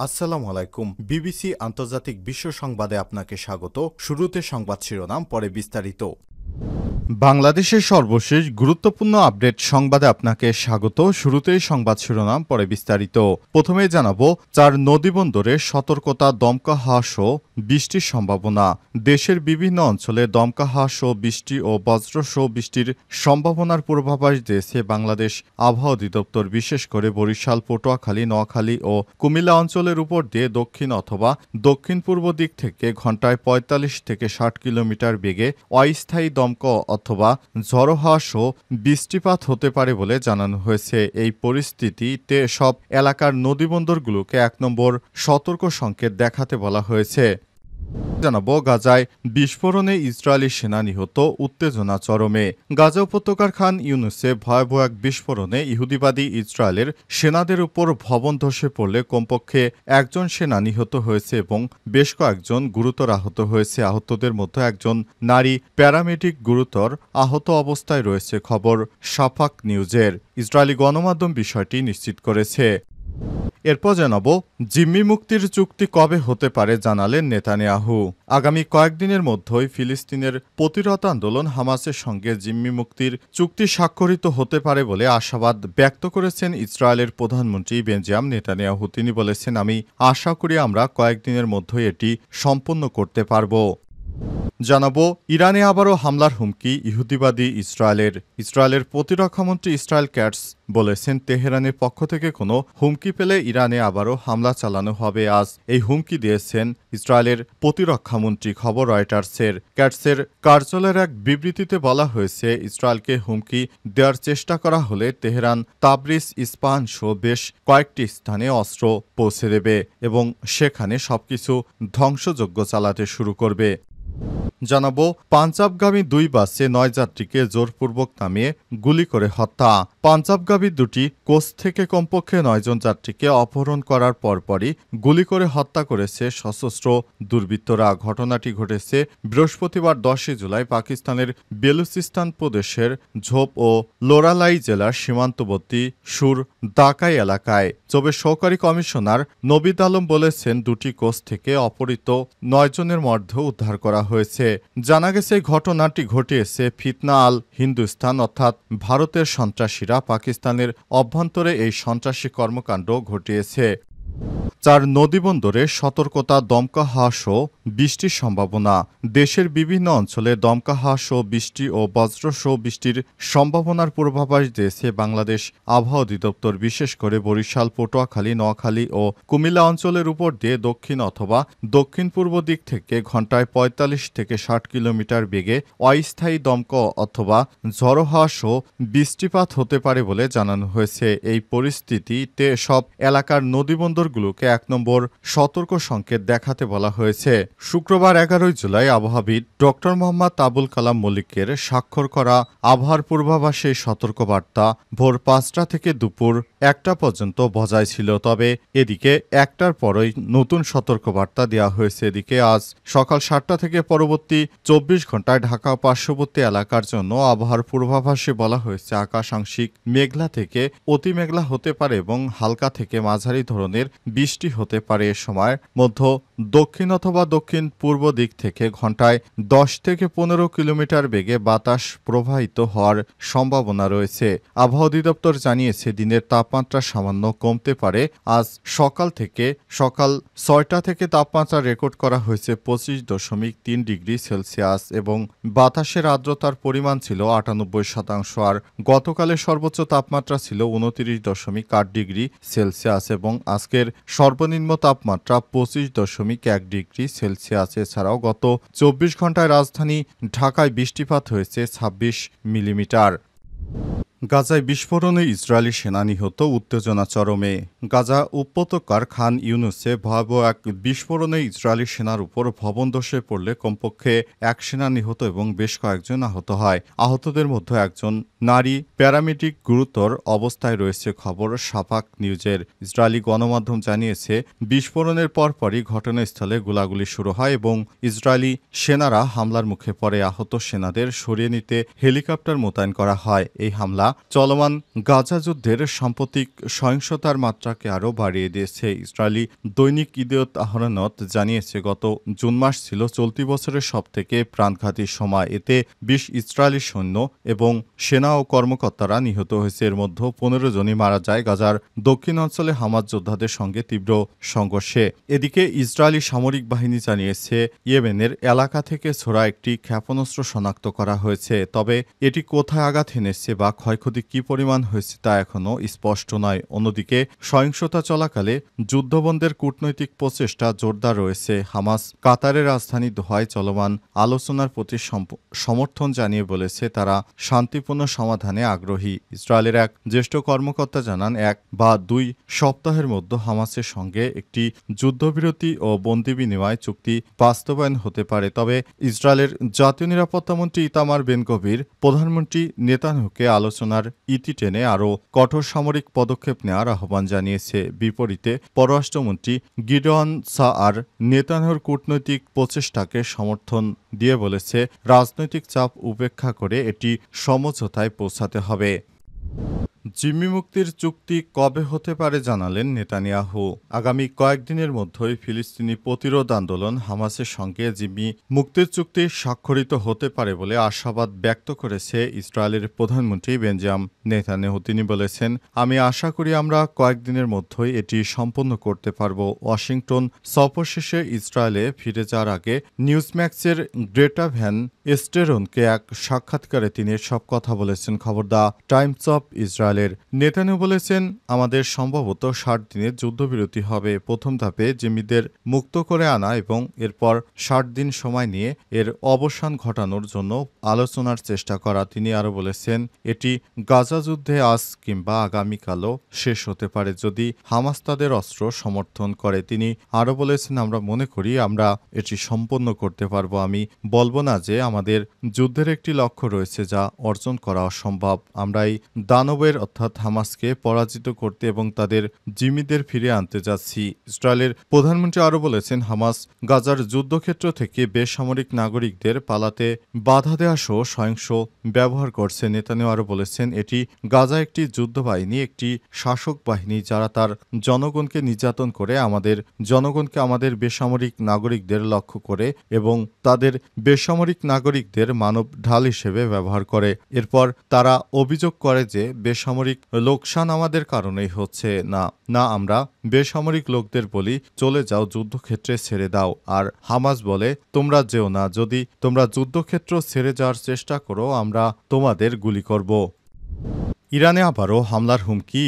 আসসালামু আলাইকুম। বিবিসি আন্তর্জাতিক বিশ্ব সংবাদে আপনাকে স্বাগত। শুরুতে সংবাদ শিরোনাম, পরে বিস্তারিত। বাংলাদেশের সর্বশেষ গুরুত্বপূর্ণ আপডেট সংবাদে আপনাকে স্বাগত। শুরুতেই সংবাদ শিরোনাম, পরে বিস্তারিত। প্রথমেই জানাবো 4 নদীবন্দরে সতর্কতা, দমকা হাওয়া সহ বৃষ্টির সম্ভাবনা। দেশের বিভিন্ন অঞ্চলে দমকা হাওয়া সহ বৃষ্টি ও বজ্রসহ বৃষ্টির সম্ভাবনার পূর্বাভাস দিয়েছে বাংলাদেশ আবহাওয়া অধিদপ্তর। বিশেষ করে বরিশাল, পটুয়াখালী, নোয়াখালী ও কুমিল্লা অঞ্চলের উপর দিয়ে দক্ষিণ অথবা দক্ষিণ পূর্ব দিক থেকে ঘন্টায় ৪৫ থেকে ৬০ কিলোমিটার বেগে অস্থায়ী দমকা অথবা ঝড়ো হাওয়া সহ বৃষ্টিপাত হতে পারে বলে জানানো হয়েছে। এই পরিস্থিতিতে সব এলাকার নদীবন্দরগুলোকে ১ নম্বর সতর্ক সংকেত দেখাতে বলা হয়েছে। জানাবো গাজায় বিস্ফোরণে ইসরায়েলি সেনা নিহত, উত্তেজনা চরমে। গাজা উপত্যকার খান ইউনুসে ভয়াবহ এক বিস্ফোরণে ইহুদিবাদী ইসরায়েলের সেনাদের উপর ভবন ধসে পড়লে কমপক্ষে 1 জন সেনা নিহত হয়েছে এবং বেশ কয়েকজন গুরুতর আহত হয়েছে। আহতদের মধ্যে একজন নারী প্যারামেডিক গুরুতর আহত অবস্থায় রয়েছে, খবর শাফাক নিউজের। ইসরায়েলি গণমাধ্যম বিষয়টি নিশ্চিত করেছে। এরপর জানাবো জিম্মি মুক্তির চুক্তি কবে হতে পারে জানালেন নেতানিয়াহু। আগামী কয়েকদিনের মধ্যেই ফিলিস্তিনের প্রতিরোধ আন্দোলন হামাসের সঙ্গে জিম্মি মুক্তির চুক্তি স্বাক্ষরিত হতে পারে বলে আশাবাদ ব্যক্ত করেছেন ইসরায়েলের প্রধানমন্ত্রী বেঞ্জামিন নেতানিয়াহু। তিনি বলেছেন, আমি আশা করি আমরা কয়েকদিনের মধ্যেই এটি সম্পন্ন করতে পারব। জানাবো ইরানে আবারও হামলার হুমকি ইহুদিবাদী ইসরায়েলের প্রতিরক্ষামন্ত্রী ইসরায়েল ক্যাটস বলেছেন, তেহরানের পক্ষ থেকে কোনো হুমকি পেলে ইরানে আবারও হামলা চালানো হবে। আজ এই হুমকি দিয়েছেন ইসরায়েলের প্রতিরক্ষামন্ত্রী, খবর রয়টার্সের। ক্যাটসের কার্যালয়ের এক বিবৃতিতে বলা হয়েছে, ইসরায়েলকে হুমকি দেওয়ার চেষ্টা করা হলে তেহরান তাবরিজ, ইস্পাহান সহ বেশ কয়েকটি স্থানে অস্ত্র পৌঁছে দেবে এবং সেখানে সবকিছু ধ্বংসযজ্ঞ চালাতে শুরু করবে। জানাবো পাঞ্জাবগামী 2 বাসে 9 যাত্রীকে জোরপূর্বক নামিয়ে গুলি করে হত্যা। পাঞ্জাবগামী 2টি কোচ থেকে কমপক্ষে 9 জন যাত্রীকে অপহরণ করার পরপরই গুলি করে হত্যা করেছে সশস্ত্র দুর্বৃত্তরা। ঘটনাটি ঘটেছে বৃহস্পতিবার 10 জুলাই পাকিস্তানের বেলুচিস্তান প্রদেশের ঝোপ ও লোরালাই জেলার সীমান্তবর্তী সুর দাকাই এলাকায়। চবে সহকারী কমিশনার নবিদ আলম বলেছেন, 2টি কোচ থেকে অপহৃত 9 জনের মধ্যে উদ্ধার করা হয়েছে। জানা গেছে ঘটনাটি ঘটিয়েছে ফিতনা আল হিন্দুস্তান অর্থাৎ ভারতের সন্ত্রাসীরা পাকিস্তানের অভ্যন্তরে এই সন্ত্রাসী কর্মকাণ্ড ঘটিয়েছে। 4 নদীবন্দরে সতর্কতা, দমকা হাওয়া সহ বৃষ্টির সম্ভাবনা। দেশের বিভিন্ন অঞ্চলে দমকা হাওয়া সহ বৃষ্টি ও বজ্রসহ বৃষ্টির সম্ভাবনার পূর্বাভাস দিয়েছে বাংলাদেশ আবহাওয়া অধিদপ্তর। বিশেষ করে বরিশাল, পটুয়াখালী, নোয়াখালী ও কুমিল্লা অঞ্চলের উপর দিয়ে দক্ষিণ অথবা দক্ষিণ পূর্ব দিক থেকে ঘন্টায় ৪৫ থেকে ৬০ কিলোমিটার বেগে অস্থায়ী দমকা অথবা ঝড়ো হাওয়া সহ বৃষ্টিপাত হতে পারে বলে জানানো হয়েছে। এই পরিস্থিতিতে সব এলাকার নদীবন্দরগুলোকে 1 নম্বর সতর্ক সংকেত দেখাতে বলা হয়েছে। শুক্রবার 11 জুলাই আবহাওয়াবিদ ডক্টর মোহাম্মদ আবুল কালাম মল্লিকের স্বাক্ষর করা আবহাওয়ার পূর্বাভাসে সতর্কবার্তা ভোর 5টা থেকে দুপুর 1টা পর্যন্ত বজায় ছিল। তবে এদিকে 1টার পরই নতুন সতর্কবার্তা দেওয়া হয়েছে। এদিকে আজ সকাল 7টা থেকে পরবর্তী 24 ঘন্টায় ঢাকা ও পার্শ্ববর্তী এলাকার জন্য আবহাওয়ার পূর্বাভাসে বলা হয়েছে, আকাশ আংশিক মেঘলা থেকে অতি মেঘলা হতে পারে এবং হালকা থেকে মাঝারি ধরনের বৃষ্টি হতে পারে। এ সময়ের মধ্যে দক্ষিণ অথবা দক্ষিণ পূর্ব দিক থেকে ঘন্টায় 10 থেকে 15 কিলোমিটার বেগে বাতাস প্রবাহিত হওয়ার সম্ভাবনা রয়েছে। আবহাওয়া অধিদপ্তর জানিয়েছে, দিনের তাপমাত্রা সামান্য কমতে পারে। আজ সকাল 6টা থেকে তাপমাত্রা রেকর্ড করা হয়েছে 25.3 ডিগ্রি সেলসিয়াস এবং বাতাসের আর্দ্রতার পরিমাণ ছিল 98%। আর গতকালের সর্বোচ্চ তাপমাত্রা ছিল 29.8 ডিগ্রি সেলসিয়াস এবং আজকের সর্বনিম্ন তাপমাত্রা 25.1 ডিগ্রি সেলসিয়াস। এছাড়াও গত 24 ঘন্টায় রাজধানী ঢাকায় বৃষ্টিপাত হয়েছে 26 মিলিমিটার। গাজায় বিস্ফোরণে ইসরায়েলি সেনা নিহত, উত্তেজনা চরমে। গাজা উপত্যকার খান ইউনুসে ভয়াবহ এক বিস্ফোরণে ইসরায়েলি সেনার উপর ভবন ধসে পড়লে কমপক্ষে 1 সেনা নিহত এবং বেশ কয়েকজন আহত হয়। আহতদের মধ্যে একজন নারী প্যারামেডিক গুরুতর অবস্থায় রয়েছে, খবর শাফাক নিউজের। ইসরায়েলি গণমাধ্যম জানিয়েছে, বিস্ফোরণের পরপরই ঘটনাস্থলে গোলাগুলি শুরু হয় এবং ইসরায়েলি সেনারা হামলার মুখে পড়ে। আহত সেনাদের সরিয়ে নিতে হেলিকপ্টার মোতায়েন করা হয়। এই হামলা চলমান গাজা যুদ্ধের সাম্প্রতিক সহিংসতার মাত্রাকে আরও বাড়িয়ে দিয়েছে। ইসরায়েলি দৈনিক ইদিয়ত আহরনত জানিয়েছে, গত জুন মাস ছিল চলতি বছরের সবথেকে প্রাণঘাতী সময়। এতে ২০ ইসরায়েলি সৈন্য এবং সেনা ও কর্মকর্তারা নিহত হয়েছে। এর মধ্যে ১৫ জনই মারা যায় গাজার দক্ষিণ অঞ্চলে হামাস যোদ্ধাদের সঙ্গে তীব্র সংঘর্ষে। এদিকে ইসরায়েলি সামরিক বাহিনী জানিয়েছে, ইয়েমেনের এলাকা থেকে ছোড়া একটি ক্ষেপণাস্ত্র শনাক্ত করা হয়েছে। তবে এটি কোথায় আঘাত হেনেছে বা ক্ষয়ক্ষতি কী পরিমাণ হয়েছে তা এখনও স্পষ্ট নয়। অন্যদিকে সহিংসতা চলাকালে যুদ্ধবন্ধের কূটনৈতিক প্রচেষ্টা জোরদার রয়েছে। হামাস কাতারের রাজধানী দোহায় চলমান আলোচনার প্রতি সমর্থন জানিয়ে বলেছে তারা শান্তিপূর্ণ সমাধানে আগ্রহী। ইসরায়েলের এক জ্যেষ্ঠ কর্মকর্তা জানান, ১ বা ২ সপ্তাহের মধ্যে হামাসের সঙ্গে একটি যুদ্ধবিরতি ও বন্দি বিনিময় চুক্তি বাস্তবায়ন হতে পারে। তবে ইসরায়েলের জাতীয় নিরাপত্তামন্ত্রী ইতামার বেন গভির প্রধানমন্ত্রী নেতানিয়াহুকে আলোচনার ইতি টেনে আরও কঠোর সামরিক পদক্ষেপ নেওয়ার আহ্বান জানিয়েছে। বিপরীতে পররাষ্ট্রমন্ত্রী গিডেয়ন সাআর নেতানিয়াহুর কূটনৈতিক প্রচেষ্টাকে সমর্থন দিয়ে বলেছে, রাজনৈতিক চাপ উপেক্ষা করে এটি সমঝোতায় পৌঁছাতে হবে। জিম্মি মুক্তির চুক্তি কবে হতে পারে জানালেন নেতানিয়াহু। আগামী কয়েকদিনের মধ্যেই ফিলিস্তিনি প্রতিরোধ আন্দোলন হামাসের সঙ্গে জিম্মি মুক্তির চুক্তি স্বাক্ষরিত হতে পারে বলে আশাবাদ ব্যক্ত করেছে ইসরায়েলের প্রধানমন্ত্রী বেঞ্জামিন নেতানিয়াহু। তিনি বলেছেন, আমি আশা করি আমরা কয়েকদিনের মধ্যেই এটি সম্পন্ন করতে পারব। ওয়াশিংটন সফর শেষে ইসরায়েলে ফিরে যাওয়ার আগে নিউজম্যাক্সের গ্রেটা ভ্যান এস্টেরনকে এক সাক্ষাৎকারে তিনি এসব কথা বলেছেন। খবর the Times of Israel. Netanyahu বলেছেন, আমাদের সম্ভবত ৬০ দিনের যুদ্ধবিরতি হবে। প্রথম ধাপে জিম্মিদের মুক্ত করে আনা এবং এরপর ৬০ দিন সময় নিয়ে এর অবসান ঘটানোর জন্য আলোচনার চেষ্টা করা। তিনি আরও বলেছেন, এটি গাজা যুদ্ধে আজ কিংবা আগামীকালও শেষ হতে পারে যদি হামাস তাদের অস্ত্র সমর্থন করে। তিনি আরও বলেছেন, আমরা মনে করি আমরা এটি সম্পন্ন করতে পারব। আমি বলবো না যে আমাদের যুদ্ধের একটি লক্ষ্য রয়েছে যা অর্জন করা অসম্ভব। আমরা এই দানবের অর্থাৎ হামাসকে পরাজিত করতে এবং তাদের জিম্মিদের ফিরিয়ে আনতে যাচ্ছি। ইসরায়েলের প্রধানমন্ত্রী আরও বলেছেন, হামাস গাজার যুদ্ধক্ষেত্র থেকে বেসামরিক নাগরিকদের পালাতে বাধা দেওয়া সহ সহিংস ব্যবহার করছে। নেতানিয়াহু আরও বলেছেন, এটি গাজা একটি যুদ্ধবাহিনী, একটি শাসক বাহিনী যারা তার জনগণকে নির্যাতন করে আমাদের জনগণকে আমাদের বেসামরিক নাগরিকদের লক্ষ্য করে এবং তাদের বেসামরিক নাগরিকদের মানব ঢাল হিসেবে ব্যবহার করে। এরপর তারা অভিযোগ করে যে বেসামরিক লোকসান আমাদের কারণেই হচ্ছে। না আমরা বেসামরিক লোকদের বলি, চলে যাও, যুদ্ধক্ষেত্রে ছেড়ে দাও। আর হামাস বলে, তোমরা যেও না, যদি তোমরা যুদ্ধক্ষেত্র ছেড়ে যাওয়ার চেষ্টা করো আমরা তোমাদের গুলি করব। ইরানে আবারও হামলার হুমকি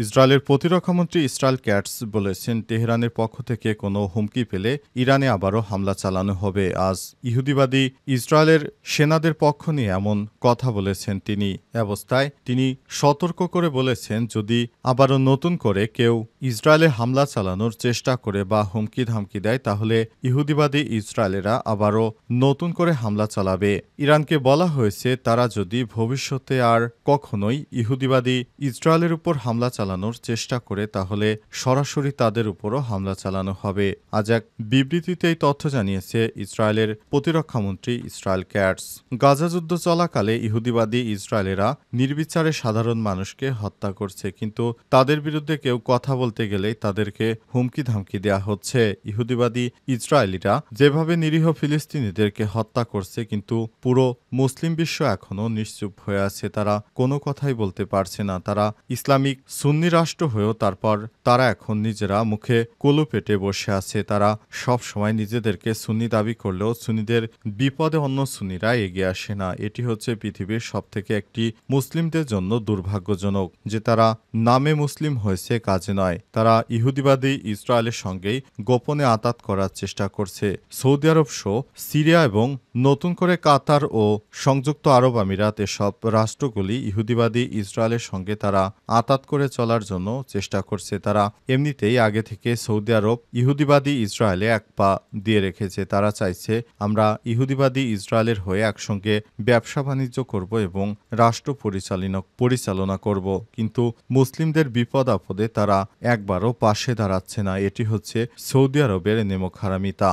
ইসরায়েলের প্রতিরক্ষামন্ত্রী ইসরায়েল ক্যাটস বলেছেন, তেহরানের পক্ষ থেকে কোনো হুমকি পেলে ইরানে আবারও হামলা চালানো হবে। আজ ইহুদিবাদী ইসরায়েলের সেনাদের পক্ষ নিয়ে এমন কথা বলেছেন তিনি। অবস্থায় তিনি সতর্ক করে বলেছেন, যদি আবারও নতুন করে কেউ ইসরায়েলে হামলা চালানোর চেষ্টা করে বা হুমকি ধামকি দেয় তাহলে ইহুদিবাদী ইসরায়েলেরা আবারও নতুন করে হামলা চালাবে। ইরানকে বলা হয়েছে, তারা যদি ভবিষ্যতে আর কখনো ইহুদিবাদী ইসরায়েলের উপর হামলা চালানোর চেষ্টা করে তাহলে সরাসরি তাদের উপরও হামলা চালানো হবে। আজ এক বিবৃতিতে এই তথ্য জানিয়েছে ইসরায়েলের প্রতিরক্ষামন্ত্রী ইসরায়েল ক্যাটস। গাজা যুদ্ধ চলাকালে ইহুদিবাদী ইসরায়েলেরা নির্বিচারে সাধারণ মানুষকে হত্যা করছে, কিন্তু তাদের বিরুদ্ধে কেউ কথা বলতে গেলেই তাদেরকে হুমকি ধামকি দেওয়া হচ্ছে। ইহুদিবাদী ইসরায়েলিরা যেভাবে নিরীহ ফিলিস্তিনিদেরকে হত্যা করছে, কিন্তু পুরো মুসলিম বিশ্ব এখনও নিশ্চুপ হয়ে আছে। তারা কোনো কথাই বলতে পারছে না। তারা ইসলামিক সুন্নি রাষ্ট্র হয়েও তারপর তারা এখন নিজেরা মুখে কলু পেটে বসে আছে। তারা সব সময় নিজেদেরকে সুন্নি দাবি করলেও সুন্নিদের বিপদে অন্য সুন্নিরা এগিয়ে আসে না। এটি হচ্ছে পৃথিবীর সবথেকে একটি মুসলিমদের জন্য দুর্ভাগ্যজনক যে তারা নামে মুসলিম হয়েছে, কাজে নয়। তারা ইহুদিবাদী ইসরায়েলের সঙ্গেই গোপনে আঁতাত করার চেষ্টা করছে। সৌদি আরব সহ সিরিয়া এবং নতুন করে কাতার ও সংযুক্ত আরব আমিরাত এসব রাষ্ট্রগুলি ইহুদিবাদী ইসরায়েলের সঙ্গে তারা আঁতাত করে চলার জন্য চেষ্টা করছে। তারা এমনিতেই আগে থেকে সৌদি আরব ইহুদিবাদী ইসরায়েলে এক পা দিয়ে রেখেছে। তারা চাইছে আমরা ইহুদিবাদী ইসরায়েলের হয়ে একসঙ্গে ব্যবসা বাণিজ্য করব এবং রাষ্ট্র পরিচালনা করব, কিন্তু মুসলিমদের বিপদ আপদে তারা একবারও পাশে দাঁড়াচ্ছে না। এটি হচ্ছে সৌদি আরবের নেমখারামিতা।